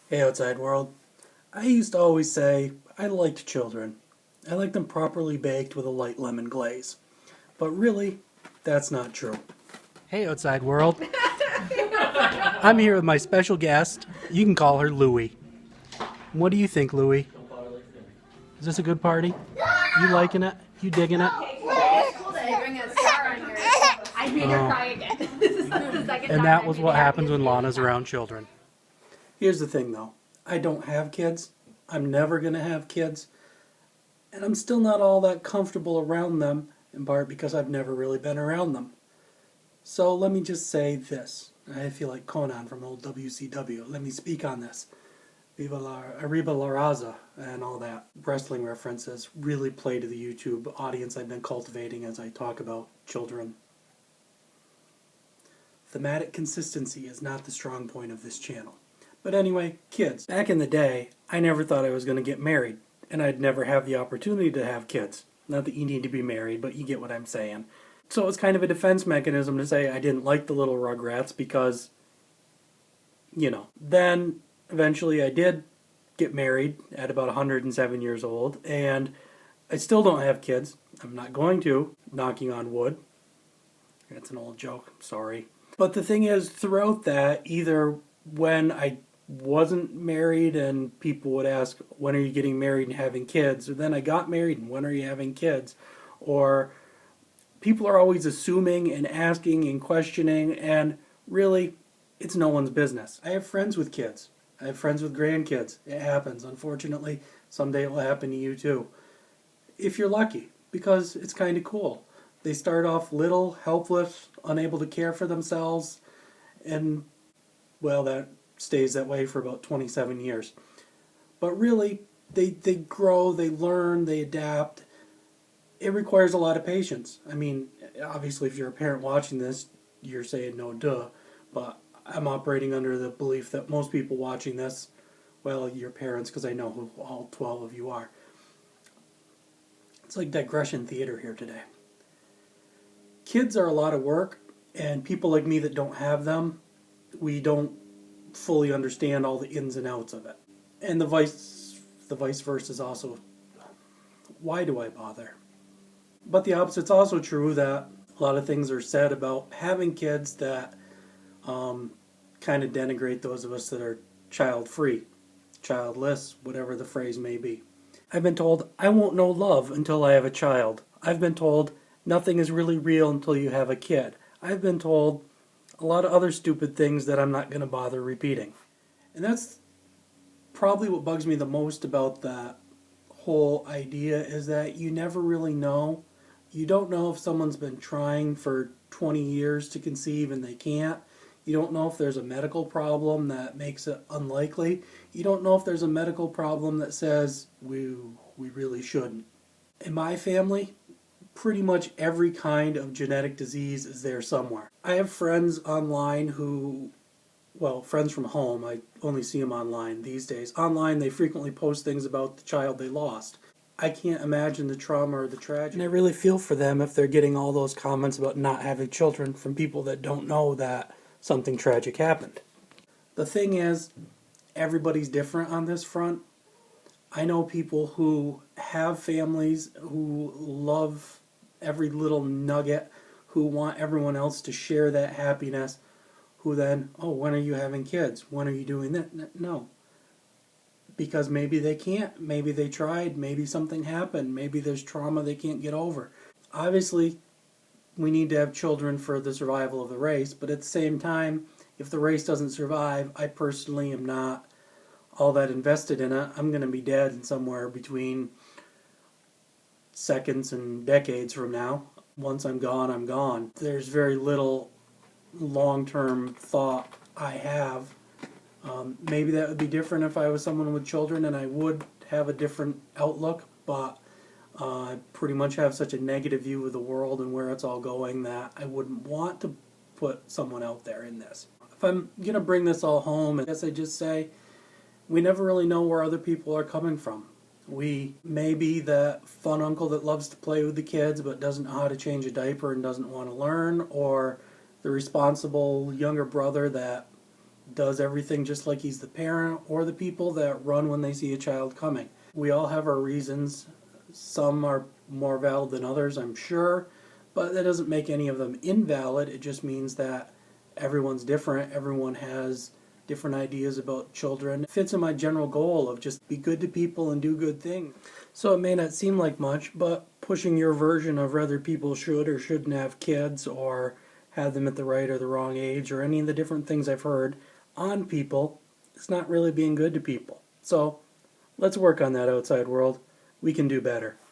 Hey, outside world. I used to always say I liked children. I liked them properly baked with a light lemon glaze. But really, that's not true. Hey, outside world. I'm here with my special guest. You can call her Louie. What do you think, Louie? Is this a good party? You liking it? You digging it? I made her cry again. This is the second And time that I was made what her happens cry. when Lana's around children. Here's the thing, though. I don't have kids. I'm never going to have kids. And I'm still not all that comfortable around them, in part because I've never really been around them. So let me just say this. I feel like Conan from old WCW. Let me speak on this. Viva la Arriba la Raza and all that wrestling references really play to the YouTube audience I've been cultivating as I talk about children. Thematic consistency is not the strong point of this channel. But anyway, kids. Back in the day, I never thought I was going to get married, and I'd never have the opportunity to have kids. Not that you need to be married, but you get what I'm saying. So it's kind of a defense mechanism to say I didn't like the little Rugrats because, Then eventually I did get married at about 107 years old, and I still don't have kids. I'm not going to, knocking on wood. That's an old joke, sorry. But the thing is, throughout that, either when I wasn't married and people would ask, when are you getting married and having kids? Or then I got married and when are you having kids? Or people are always assuming and asking and questioning, and really, it's no one's business. I have friends with kids. I have friends with grandkids. It happens. Unfortunately, someday it will happen to you too. If you're lucky, because it's kind of cool. They start off little, helpless, unable to care for themselves, and, well, that stays that way for about 27 years. But really, they grow, they learn, they adapt. It requires a lot of patience. I mean, obviously, if you're a parent watching this, you're saying no duh, but I'm operating under the belief that most people watching this, well, your parents, because I know who all 12 of you are. It's like digression theater here today. Kids are a lot of work, and people like me that don't have them, we don't fully understand all the ins and outs of it. And the vice versa is also, why do I bother? But the opposite's also true, that a lot of things are said about having kids that kind of denigrate those of us that are child-free, childless, whatever the phrase may be. I've been told I won't know love until I have a child. I've been told nothing is really real until you have a kid. I've been told a lot of other stupid things that I'm not going to bother repeating. And that's probably what bugs me the most about that whole idea, is that you never really know. You don't know if someone's been trying for 20 years to conceive and they can't. You don't know if there's a medical problem that makes it unlikely. You don't know if there's a medical problem that says we really shouldn't. In my family, pretty much every kind of genetic disease is there somewhere. I have friends online who, well, friends from home, I only see them online these days. Online, they frequently post things about the child they lost. I can't imagine the trauma or the tragedy. And I really feel for them if they're getting all those comments about not having children from people that don't know that something tragic happened. The thing is, everybody's different on this front. I know people who have families, who love every little nugget, who want everyone else to share that happiness, who then, oh, when are you having kids? When are you doing that? No. Because maybe they can't, maybe they tried, maybe something happened, maybe there's trauma they can't get over. Obviously, we need to have children for the survival of the race, but at the same time, if the race doesn't survive, I personally am not all that invested in it. I'm going to be dead in somewhere between seconds and decades from now. Once I'm gone, I'm gone. There's very little long-term thought I have. Maybe that would be different if I was someone with children, and I would have a different outlook, but I pretty much have such a negative view of the world and where it's all going that I wouldn't want to put someone out there in this. If I'm going to bring this all home, I guess I just say we never really know where other people are coming from. We may be that fun uncle that loves to play with the kids but doesn't know how to change a diaper and doesn't want to learn, or the responsible younger brother that does everything just like he's the parent or the people that run when they see a child coming. We all have our reasons. Some are more valid than others, I'm sure, but that doesn't make any of them invalid. It just means that everyone's different. Everyone has different ideas about children. It fits in my general goal of just be good to people and do good things. So it may not seem like much, but pushing your version of whether people should or shouldn't have kids or have them at the right or the wrong age or any of the different things I've heard on people, it's not really being good to people. So let's work on that outside world. We can do better.